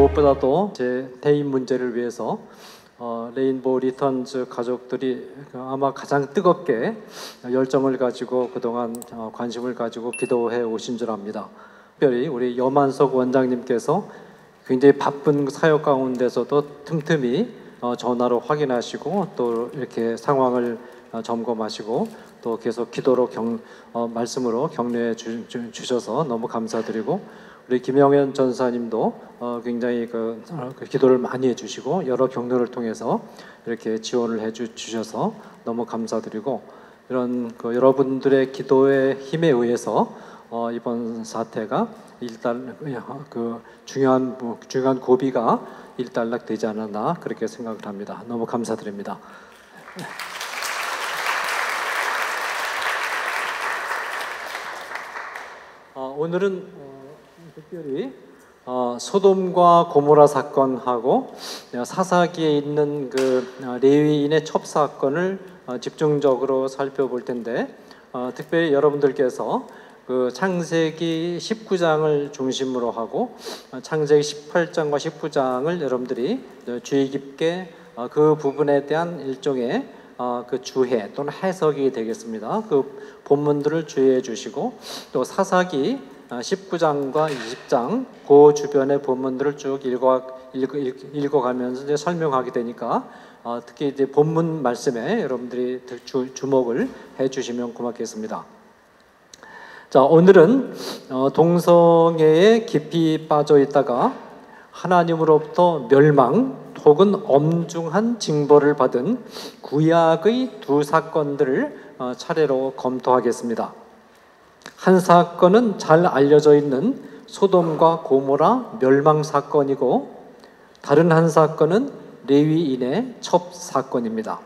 무엇보다도 제 대인 문제를 위해서 레인보우 리턴즈 가족들이 아마 가장 뜨겁게 열정을 가지고 그동안 관심을 가지고 기도해 오신 줄 압니다. 특별히 우리 여만석 원장님께서 굉장히 바쁜 사역 가운데서도 틈틈이 전화로 확인하시고 또 이렇게 상황을 점검하시고 또 계속 기도로 말씀으로 격려해 주셔서 너무 감사드리고, 우리 김영현 전사님도 굉장히 그 기도를 많이 해주시고 여러 격려를 통해서 이렇게 지원을 해주셔서 너무 감사드리고, 이런 여러분들의 기도의 힘에 의해서 이번 사태가 중요한 고비가 일단락되지 않았나 그렇게 생각을 합니다. 너무 감사드립니다. 오늘은 특별히 소돔과 고모라 사건하고 사사기에 있는 그 레위인의 첩 사건을 집중적으로 살펴볼 텐데, 특별히 여러분들께서 그 창세기 19장을 중심으로 하고 창세기 18장과 19장을 여러분들이 주의 깊게 그 부분에 대한 일종의 그 주해 또는 해석이 되겠습니다. 그 본문들을 주의해 주시고, 또 사사기 19장과 20장 그 주변의 본문들을 쭉 읽어가면서 이제 설명하게 되니까 특히 이제 본문 말씀에 여러분들이 주목을 해주시면 고맙겠습니다. 자, 오늘은 동성애에 깊이 빠져 있다가 하나님으로부터 멸망 혹은 엄중한 징벌을 받은 구약의 두 사건들을 차례로 검토하겠습니다. 한 사건은 잘 알려져 있는 소돔과 고모라 멸망 사건이고, 다른 한 사건은 레위인의 첩 사건입니다.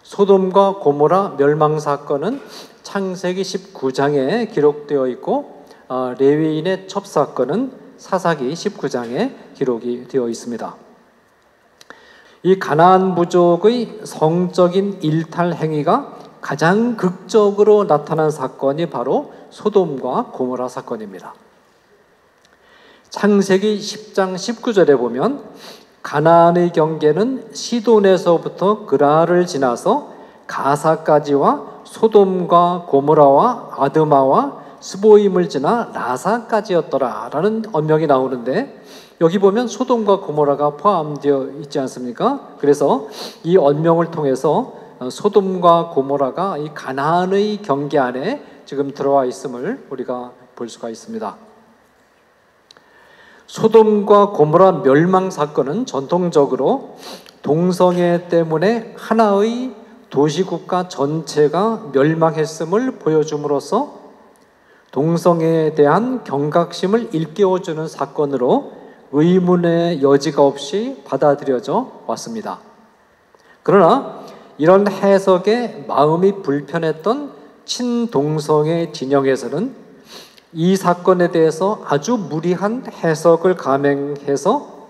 소돔과 고모라 멸망 사건은 창세기 19장에 기록되어 있고, 레위인의 첩 사건은 사사기 19장에 기록이 되어 있습니다. 이 가나안 부족의 성적인 일탈 행위가 가장 극적으로 나타난 사건이 바로 소돔과 고모라 사건입니다. 창세기 10장 19절에 보면 가나안의 경계는 시돈에서부터 그라를 지나서 가사까지와 소돔과 고모라와 아드마와 스보임을 지나 라사까지였더라 라는 언명이 나오는데, 여기 보면 소돔과 고모라가 포함되어 있지 않습니까? 그래서 이 언명을 통해서 소돔과 고모라가 이 가나안의 경계 안에 지금 들어와 있음을 우리가 볼 수가 있습니다. 소돔과 고모라 멸망 사건은 전통적으로 동성애 때문에 하나의 도시국가 전체가 멸망했음을 보여줌으로써 동성애에 대한 경각심을 일깨워주는 사건으로 의문의 여지가 없이 받아들여져 왔습니다. 그러나 이런 해석에 마음이 불편했던 친동성애 진영에서는 이 사건에 대해서 아주 무리한 해석을 감행해서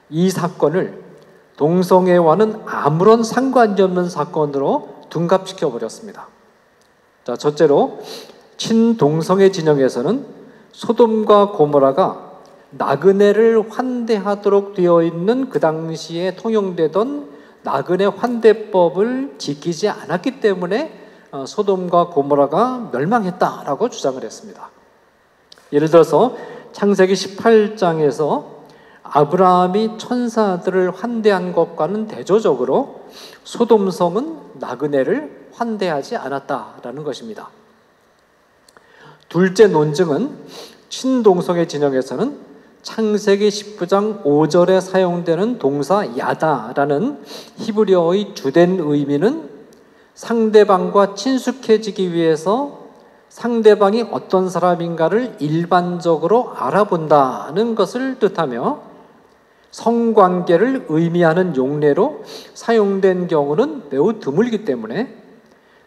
이 사건을 동성애와는 아무런 상관이 없는 사건으로 둔갑시켜 버렸습니다. 자, 첫째로 친동성애 진영에서는 소돔과 고모라가 나그네를 환대하도록 되어 있는 그 당시에 통용되던 나그네 환대법을 지키지 않았기 때문에 소돔과 고모라가 멸망했다라고 주장을 했습니다. 예를 들어서 창세기 18장에서 아브라함이 천사들을 환대한 것과는 대조적으로 소돔성은 나그네를 환대하지 않았다라는 것입니다. 둘째 논증은 친동성애 진영에서는 창세기 19장 5절에 사용되는 동사 야다라는 히브리어의 주된 의미는 상대방과 친숙해지기 위해서 상대방이 어떤 사람인가를 일반적으로 알아본다는 것을 뜻하며 성관계를 의미하는 용례로 사용된 경우는 매우 드물기 때문에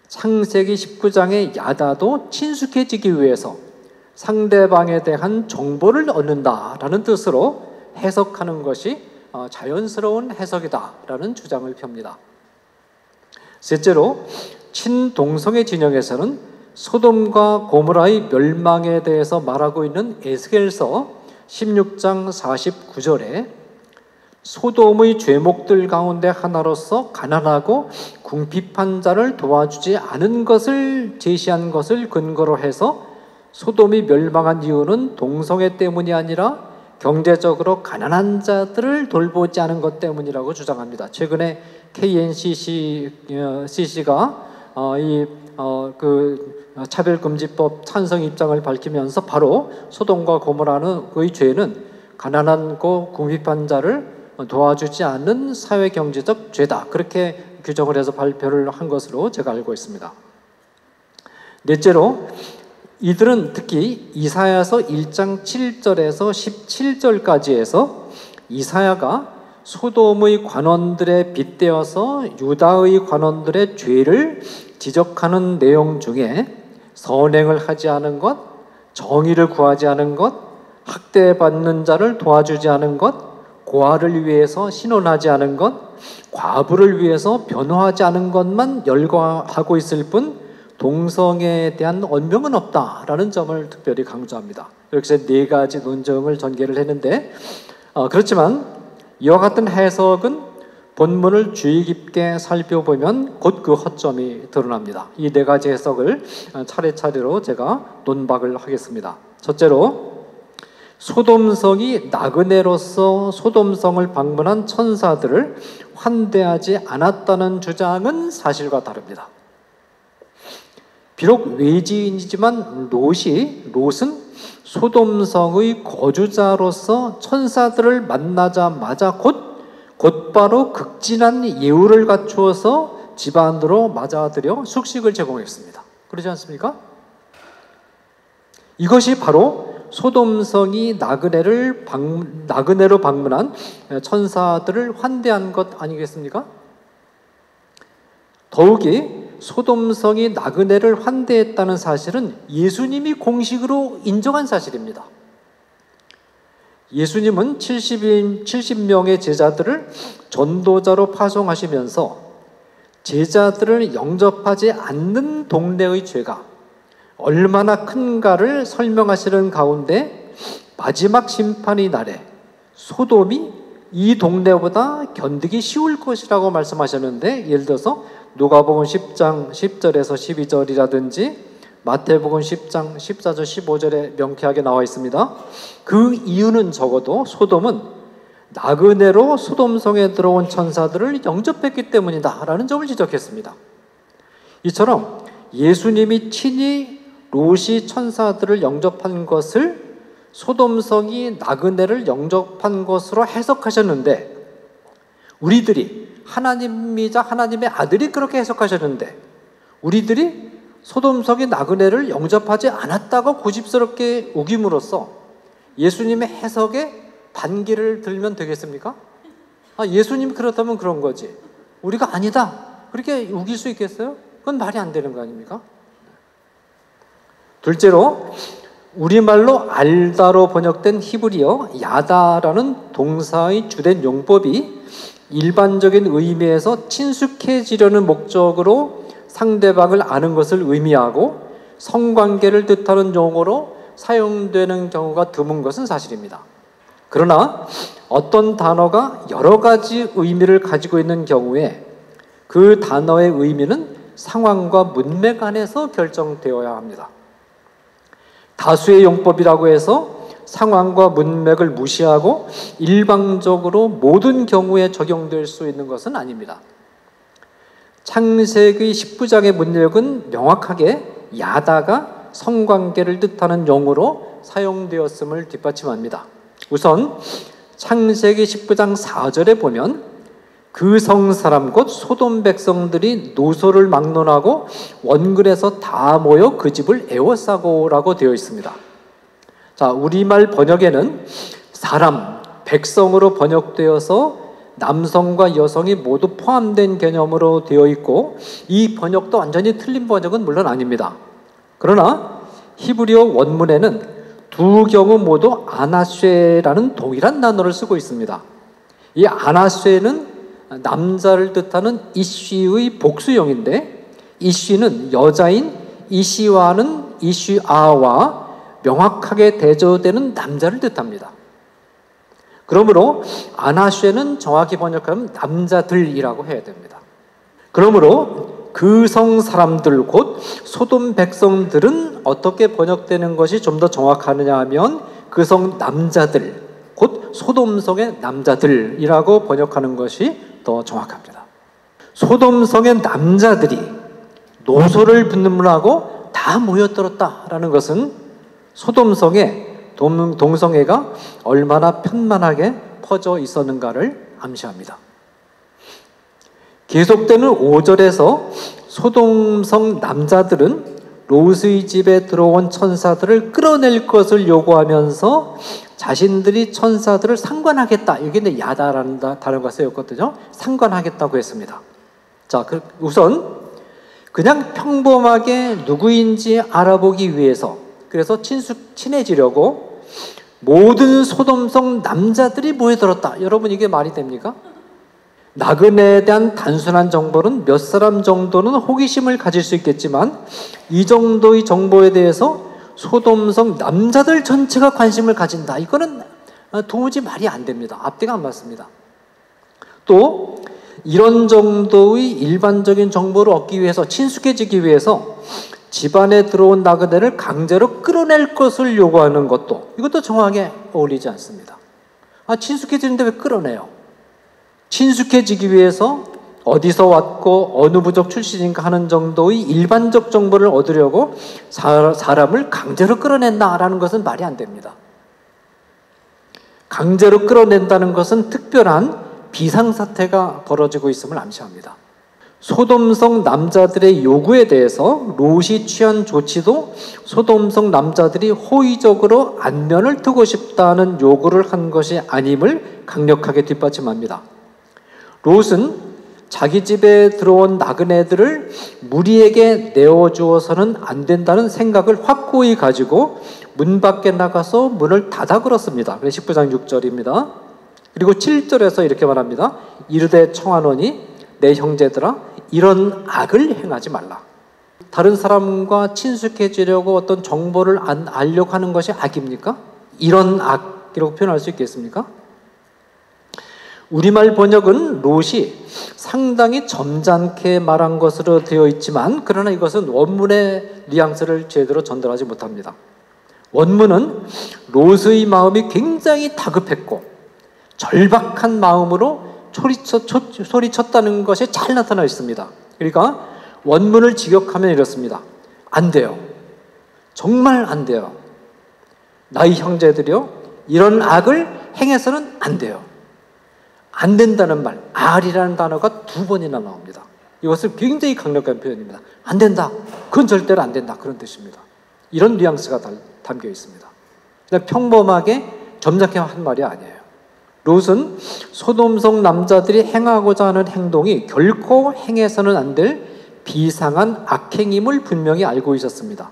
창세기 19장의 야다도 친숙해지기 위해서 상대방에 대한 정보를 얻는다라는 뜻으로 해석하는 것이 자연스러운 해석이다라는 주장을 펴니다. 셋째로 친동성애 진영에서는 소돔과 고모라의 멸망에 대해서 말하고 있는 에스겔서 16장 49절에 소돔의 죄목들 가운데 하나로서 가난하고 궁핍한 자를 도와주지 않은 것을 제시한 것을 근거로 해서 소돔이 멸망한 이유는 동성애 때문이 아니라 경제적으로 가난한 자들을 돌보지 않은 것 때문이라고 주장합니다. 최근에 KNCC가 차별금지법 찬성 입장을 밝히면서 바로 소돔과 고모라의 죄는 가난하고 궁핍한 자를 도와주지 않는 사회경제적 죄다, 그렇게 규정을 해서 발표를 한 것으로 제가 알고 있습니다. 넷째로 이들은 특히 이사야서 1장 7절에서 17절까지에서 이사야가 소돔의 관원들에 빗대어서 유다의 관원들의 죄를 지적하는 내용 중에 선행을 하지 않은 것, 정의를 구하지 않은 것, 학대받는 자를 도와주지 않은 것, 고아를 위해서 신원하지 않은 것, 과부를 위해서 변호하지 않은 것만 열거하고 있을 뿐 동성애에 대한 언명은 없다라는 점을 특별히 강조합니다. 이렇게 네 가지 논증을 전개를 했는데 그렇지만 이와 같은 해석은 본문을 주의 깊게 살펴보면 곧 그 허점이 드러납니다. 이 네 가지 해석을 차례차례로 제가 논박을 하겠습니다. 첫째로 소돔성이 나그네로서 소돔성을 방문한 천사들을 환대하지 않았다는 주장은 사실과 다릅니다. 비록 외지인이지만 롯은 소돔성의 거주자로서 천사들을 만나자마자 곧바로 극진한 예우를 갖추어서 집안으로 맞아들여 숙식을 제공했습니다. 그러지 않습니까? 이것이 바로 소돔성이 나그네로 방문한 천사들을 환대한 것 아니겠습니까? 더욱이 소돔성이 나그네를 환대했다는 사실은 예수님이 공식으로 인정한 사실입니다. 예수님은 70명의 제자들을 전도자로 파송하시면서 제자들을 영접하지 않는 동네의 죄가 얼마나 큰가를 설명하시는 가운데 마지막 심판의 날에 소돔이 이 동네보다 견디기 쉬울 것이라고 말씀하셨는데, 예를 들어서 누가복음 10장 10절에서 12절이라든지 마태복음 10장 14절 15절에 명쾌하게 나와 있습니다. 그 이유는 적어도 소돔은 나그네로 소돔성에 들어온 천사들을 영접했기 때문이다 라는 점을 지적했습니다. 이처럼 예수님이 친히 롯이 천사들을 영접한 것을 소돔성이 나그네를 영접한 것으로 해석하셨는데, 우리들이 하나님이자 하나님의 아들이 그렇게 해석하셨는데 우리들이 소돔성이 나그네를 영접하지 않았다고 고집스럽게 우김으로써 예수님의 해석에 반기를 들면 되겠습니까? 예수님 그렇다면 그런 거지, 우리가 아니다 그렇게 우길 수 있겠어요? 그건 말이 안 되는 거 아닙니까? 둘째로 우리말로 알다로 번역된 히브리어 야다라는 동사의 주된 용법이 일반적인 의미에서 친숙해지려는 목적으로 상대방을 아는 것을 의미하고 성관계를 뜻하는 용어로 사용되는 경우가 드문 것은 사실입니다. 그러나 어떤 단어가 여러 가지 의미를 가지고 있는 경우에 그 단어의 의미는 상황과 문맥 안에서 결정되어야 합니다. 다수의 용법이라고 해서 상황과 문맥을 무시하고 일방적으로 모든 경우에 적용될 수 있는 것은 아닙니다. 창세기 10부장의 문맥은 명확하게 야다가 성관계를 뜻하는 용어로 사용되었음을 뒷받침합니다. 우선 창세기 10부장 4절에 보면 그 성사람 곧 소돔 백성들이 노소를 막론하고 원근에서 다 모여 그 집을 에워싸고라고 되어 있습니다. 자, 우리말 번역에는 사람, 백성으로 번역되어서 남성과 여성이 모두 포함된 개념으로 되어 있고, 이 번역도 완전히 틀린 번역은 물론 아닙니다. 그러나 히브리어 원문에는 두 경우 모두 아나쇠라는 동일한 단어를 쓰고 있습니다. 이 아나쇠는 남자를 뜻하는 이쉬의 복수형인데, 이쉬는 여자인 이시와는 이쉬아와 명확하게 대조되는 남자를 뜻합니다. 그러므로 아나쉐는 정확히 번역하면 남자들이라고 해야 됩니다. 그러므로 그 성 사람들 곧 소돔 백성들은 어떻게 번역되는 것이 좀 더 정확하느냐 하면 그 성 남자들 곧 소돔성의 남자들이라고 번역하는 것이 더 정확합니다. 소돔성의 남자들이 노소를 분문하고 다 모여들었다라는 것은 소돔성의 동성애가 얼마나 편만하게 퍼져 있었는가를 암시합니다. 계속되는 5절에서 소돔성 남자들은 롯의 집에 들어온 천사들을 끌어낼 것을 요구하면서 자신들이 천사들을 상관하겠다. 여기는 야다라는 단어가 쓰였거든요. 상관하겠다고 했습니다. 자, 우선 그냥 평범하게 누구인지 알아보기 위해서, 그래서 친해지려고 모든 소돔성 남자들이 모여들었다. 여러분, 이게 말이 됩니까? 나그네에 대한 단순한 정보는 몇 사람 정도는 호기심을 가질 수 있겠지만 이 정도의 정보에 대해서 소돔성 남자들 전체가 관심을 가진다. 이거는 도무지 말이 안 됩니다. 앞뒤가 안 맞습니다. 또 이런 정도의 일반적인 정보를 얻기 위해서, 친숙해지기 위해서 집안에 들어온 나그네를 강제로 끌어낼 것을 요구하는 것도, 이것도 정확하게 어울리지 않습니다. 친숙해지는데 왜 끌어내요? 친숙해지기 위해서 어디서 왔고 어느 부족 출신인가 하는 정도의 일반적 정보를 얻으려고 사람을 강제로 끌어낸다라는 것은 말이 안 됩니다. 강제로 끌어낸다는 것은 특별한 비상사태가 벌어지고 있음을 암시합니다. 소돔성 남자들의 요구에 대해서 롯이 취한 조치도 소돔성 남자들이 호의적으로 안면을 트고 싶다는 요구를 한 것이 아님을 강력하게 뒷받침합니다. 롯은 자기 집에 들어온 나그네들을 무리에게 내어주어서는 안 된다는 생각을 확고히 가지고 문 밖에 나가서 문을 닫아 걸었습니다. 19장 6절입니다. 그리고 7절에서 이렇게 말합니다. 이르되 청하노니 내 형제들아 이런 악을 행하지 말라. 다른 사람과 친숙해지려고 어떤 정보를 알려고 하는 것이 악입니까? 이런 악이라고 표현할 수 있겠습니까? 우리말 번역은 롯이 상당히 점잖게 말한 것으로 되어 있지만 그러나 이것은 원문의 뉘앙스를 제대로 전달하지 못합니다. 원문은 롯의 마음이 굉장히 다급했고 절박한 마음으로 소리쳤다는 것이 잘 나타나 있습니다. 그러니까 원문을 직역하면 이렇습니다. 안 돼요. 정말 안 돼요. 나의 형제들이요, 이런 악을 행해서는 안 돼요. 안 된다는 말, 알이라는 단어가 2번이나 나옵니다. 이것은 굉장히 강력한 표현입니다. 안 된다. 그건 절대로 안 된다. 그런 뜻입니다. 이런 뉘앙스가 담겨 있습니다. 그냥 평범하게 점잖게 한 말이 아니에요. 롯은 소돔성 남자들이 행하고자 하는 행동이 결코 행해서는 안 될 비상한 악행임을 분명히 알고 있었습니다.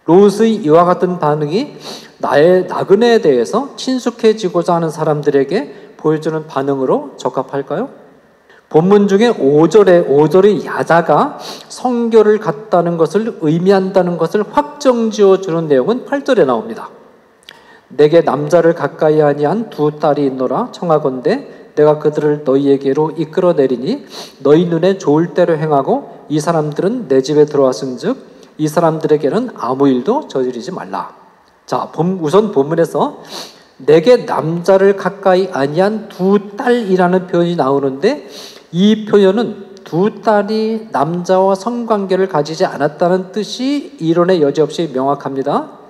롯의 이와 같은 반응이 나의 나그네에 대해서 친숙해지고자 하는 사람들에게 보여주는 반응으로 적합할까요? 본문 중에 5절의 야자가 성결을 갖다는 것을 의미한다는 것을 확정지어주는 내용은 8절에 나옵니다. 내게 남자를 가까이 아니한 2 딸이 있노라. 청하건대 내가 그들을 너희에게로 이끌어내리니 너희 눈에 좋을 대로 행하고 이 사람들은 내 집에 들어왔은즉 이 사람들에게는 아무 일도 저지르지 말라. 자, 우선 본문에서 내게 남자를 가까이 아니한 2 딸이라는 표현이 나오는데 이 표현은 2 딸이 남자와 성관계를 가지지 않았다는 뜻이 이론의 여지없이 명확합니다.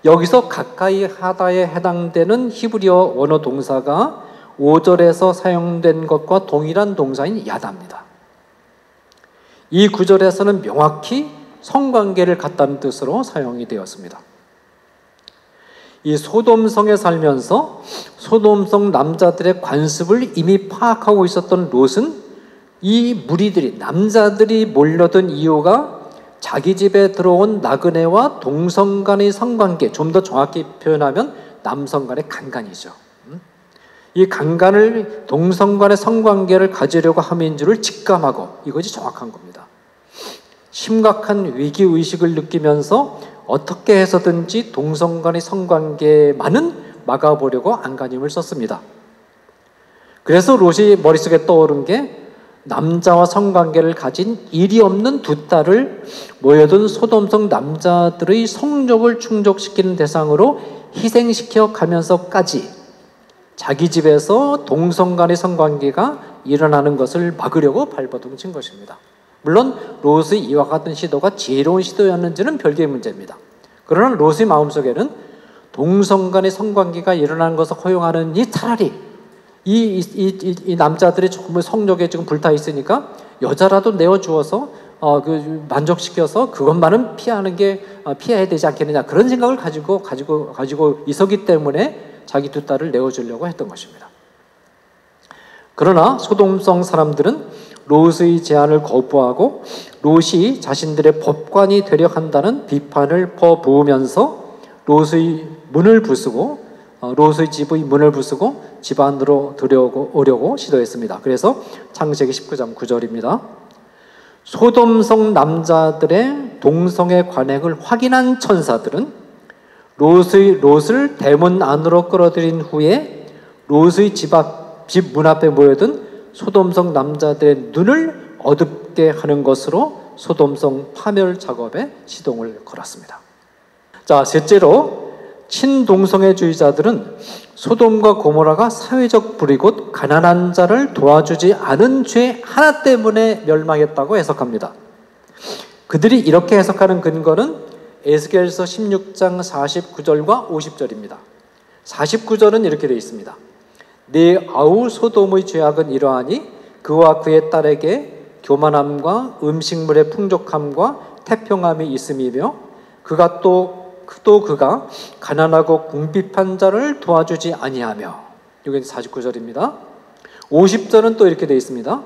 여기서 가까이 하다에 해당되는 히브리어 원어 동사가 5절에서 사용된 것과 동일한 동사인 야다입니다. 이 구절에서는 명확히 성관계를 갖다는 뜻으로 사용이 되었습니다. 이 소돔성에 살면서 소돔성 남자들의 관습을 이미 파악하고 있었던 롯은 이 무리들이, 남자들이 몰려든 이유가 자기 집에 들어온 나그네와 동성 간의 성관계, 좀 더 정확히 표현하면 남성 간의 간간이죠. 이 간간을, 동성 간의 성관계를 가지려고 함인 줄을 직감하고, 이것이 정확한 겁니다. 심각한 위기의식을 느끼면서 어떻게 해서든지 동성 간의 성관계만은 막아보려고 안간힘을 썼습니다. 그래서 롯이 머릿속에 떠오른 게 남자와 성관계를 가진 일이 없는 두 딸을 모여든 소돔성 남자들의 성욕을 충족시키는 대상으로 희생시켜 가면서까지 자기 집에서 동성 간의 성관계가 일어나는 것을 막으려고 발버둥 친 것입니다. 물론 롯의 이와 같은 시도가 지혜로운 시도였는지는 별개의 문제입니다. 그러나 롯의 마음속에는 동성 간의 성관계가 일어나는 것을 허용하느니 차라리 이 남자들이 조금 성욕에 지금 불타 있으니까 여자라도 내어주어서 만족시켜서 그것만은 피해야 되지 않겠느냐, 그런 생각을 가지고 있었기 때문에 자기 두 딸을 내어주려고 했던 것입니다. 그러나 소돔성 사람들은 롯의 제안을 거부하고 롯이 자신들의 법관이 되려 한다는 비판을 퍼부으면서 롯의 집의 문을 부수고 집 안으로 들여오려고 시도했습니다. 그래서 창세기 19장 9절입니다. 소돔성 남자들의 동성애 관행을 확인한 천사들은 롯을 대문 안으로 끌어들인 후에 롯의 집 문 앞에 모여든 소돔성 남자들의 눈을 어둡게 하는 것으로 소돔성 파멸 작업에 시동을 걸었습니다. 자, 셋째로 친동성애주의자들은 소돔과 고모라가 사회적 불이곧 가난한 자를 도와주지 않은 죄 하나 때문에 멸망했다고 해석합니다. 그들이 이렇게 해석하는 근거는 에스겔서 16장 49절과 50절입니다. 49절은 이렇게 되어 있습니다. 네 아우 소돔의 죄악은 이러하니 그와 그의 딸에게 교만함과 음식물의 풍족함과 태평함이 있음이며 그가 그가 가난하고 궁핍한 자를 도와주지 아니하며. 여기는 49절입니다. 50절은 또 이렇게 되어 있습니다.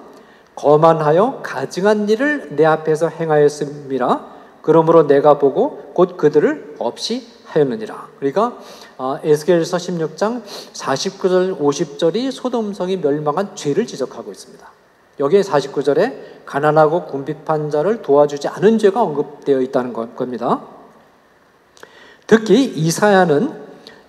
거만하여 가증한 일을 내 앞에서 행하였음이라. 그러므로 내가 보고 곧 그들을 없이 하였느니라. 그러니까 에스겔서 16장 49절 50절이 소돔성이 멸망한 죄를 지적하고 있습니다. 여기에 49절에 가난하고 궁핍한 자를 도와주지 않은 죄가 언급되어 있다는 겁니다. 특히 이사야는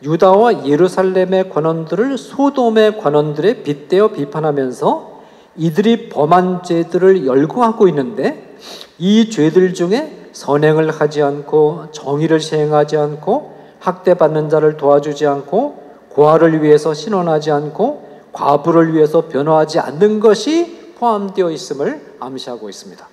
유다와 예루살렘의 관원들을 소돔의 관원들에 빗대어 비판하면서 이들이 범한 죄들을 열거하고 있는데 이 죄들 중에 선행을 하지 않고 정의를 시행하지 않고 학대받는 자를 도와주지 않고 고아를 위해서 신원하지 않고 과부를 위해서 변호하지 않는 것이 포함되어 있음을 암시하고 있습니다.